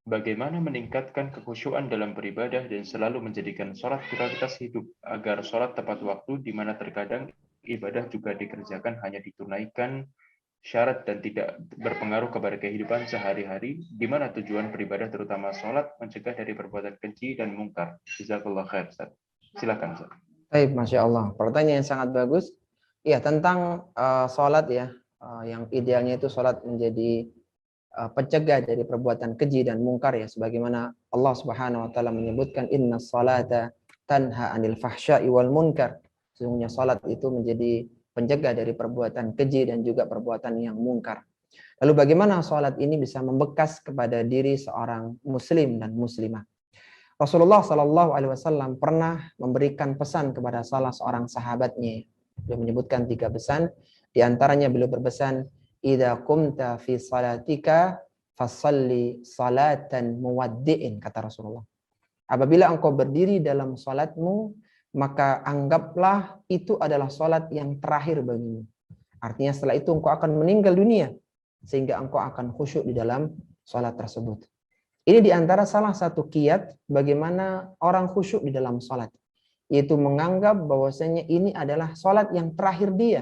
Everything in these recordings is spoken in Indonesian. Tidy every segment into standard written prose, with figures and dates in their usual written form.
Bagaimana meningkatkan kekhusyuan dalam beribadah dan selalu menjadikan sholat prioritas hidup agar sholat tepat waktu di mana terkadang ibadah juga dikerjakan hanya ditunaikan syarat dan tidak berpengaruh kepada kehidupan sehari-hari, di mana tujuan beribadah terutama sholat mencegah dari perbuatan keji dan mungkar. Jazakallah khair, Ustaz. Silakan, Ustaz. Baik, Masya Allah. Pertanyaan yang sangat bagus. Ya, tentang sholat ya, yang idealnya itu sholat menjadi pencegah dari perbuatan keji dan mungkar ya, sebagaimana Allah Subhanahu wa taala menyebutkan inna sholata tanha anil fahsya'i wal munkar. Sesungguhnya salat itu menjadi pencegah dari perbuatan keji dan juga perbuatan yang mungkar. Lalu bagaimana salat ini bisa membekas kepada diri seorang muslim dan muslimah? Rasulullah Shallallahu alaihi wasallam pernah memberikan pesan kepada salah seorang sahabatnya. Beliau menyebutkan 3 pesan, di antaranya beliau berpesan, "Idza qumta fi salatika fasalli salatan muwaddi'in," kata Rasulullah. Apabila engkau berdiri dalam salatmu, maka anggaplah itu adalah salat yang terakhir bagimu. Artinya setelah itu engkau akan meninggal dunia, sehingga engkau akan khusyuk di dalam salat tersebut. Ini diantara salah satu kiat bagaimana orang khusyuk di dalam salat, yaitu menganggap bahwasanya ini adalah salat yang terakhir dia,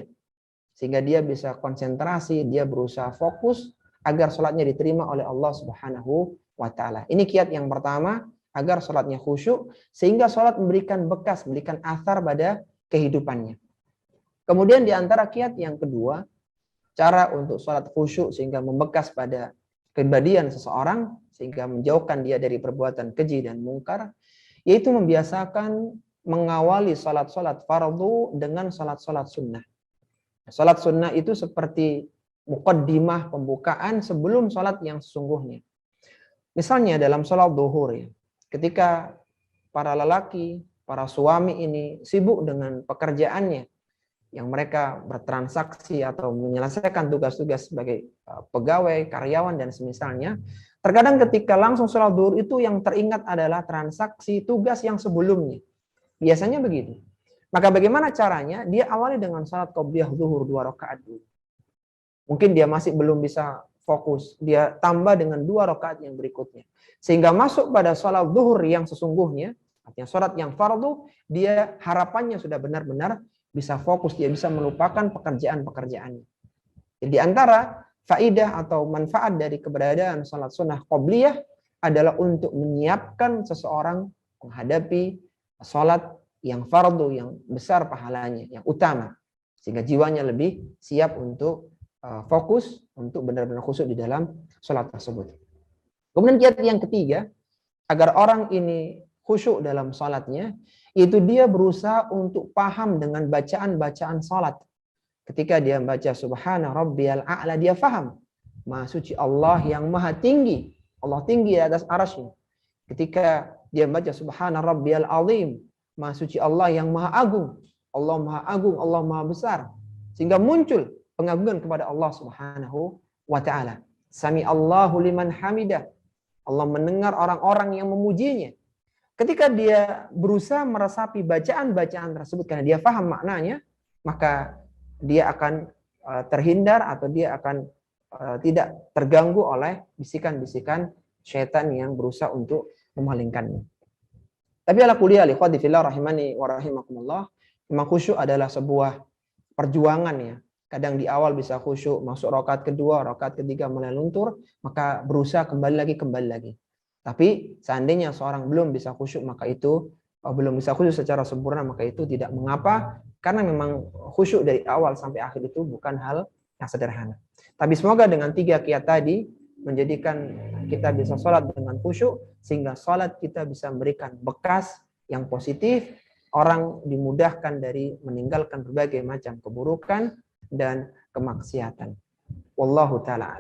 sehingga dia bisa konsentrasi, dia berusaha fokus agar salatnya diterima oleh Allah Subhanahu wa taala. Ini kiat yang pertama agar salatnya khusyuk, sehingga salat memberikan bekas, memberikan athar pada kehidupannya. Kemudian di antara kiat yang kedua, cara untuk salat khusyuk sehingga membekas pada kepribadian seseorang, sehingga menjauhkan dia dari perbuatan keji dan mungkar, yaitu membiasakan mengawali salat-salat fardu dengan salat-salat sunnah. Salat sunnah itu seperti muqaddimah, pembukaan sebelum salat yang sesungguhnya. Misalnya dalam salat zuhur ya, ketika para lelaki, para suami ini sibuk dengan pekerjaannya, yang mereka bertransaksi atau menyelesaikan tugas-tugas sebagai pegawai, karyawan, dan semisalnya, terkadang ketika langsung sholat zuhur itu yang teringat adalah transaksi tugas yang sebelumnya. Biasanya begitu. Maka bagaimana caranya? Dia awali dengan sholat qobliyah zuhur 2 rakaat dulu. Mungkin dia masih belum bisa fokus, dia tambah dengan 2 rakaat yang berikutnya. Sehingga masuk pada sholat zuhur yang sesungguhnya, artinya sholat yang fardu, dia harapannya sudah benar-benar bisa fokus, dia bisa melupakan pekerjaan-pekerjaannya. Di antara faidah atau manfaat dari keberadaan salat sunnah qobliyah adalah untuk menyiapkan seseorang menghadapi salat yang fardu, yang besar pahalanya, yang utama, sehingga jiwanya lebih siap untuk fokus, untuk benar-benar khusyuk di dalam salat tersebut. Kemudian kiat yang ketiga, agar orang ini khusyuk dalam salatnya, itu dia berusaha untuk paham dengan bacaan-bacaan salat. Ketika dia membaca Subhana Rabbiyal A'la, dia paham Maha suci Allah yang maha tinggi. Allah tinggi di atas arasy-Nya. Ketika dia membaca Subhana Rabbiyal Azim, maha suci Allah yang maha agung. Allah maha agung, Allah maha besar. Sehingga muncul pengagungan kepada Allah Subhanahu wa taala. Sami Allahu liman hamidah. Allah mendengar orang-orang yang memujinya. Ketika dia berusaha meresapi bacaan-bacaan tersebut karena dia paham maknanya, maka dia akan terhindar atau dia akan tidak terganggu oleh bisikan-bisikan syaitan yang berusaha untuk memalingkannya. Tapi ala kulli hal, ikhwati fillah rahimani wa rahimakumullah, memang khusyuk adalah sebuah perjuangan ya. Kadang di awal bisa khusyuk, masuk rakaat kedua, rakaat ketiga mulai luntur, maka berusaha kembali lagi. Tapi seandainya seorang belum bisa khusyuk, maka itu belum bisa khusyuk secara sempurna, maka itu tidak mengapa, karena memang khusyuk dari awal sampai akhir itu bukan hal yang sederhana. Tapi semoga dengan 3 kiat tadi menjadikan kita bisa sholat dengan khusyuk, sehingga sholat kita bisa memberikan bekas yang positif, orang dimudahkan dari meninggalkan berbagai macam keburukan dan kemaksiatan. Wallahu ta'ala a'lam.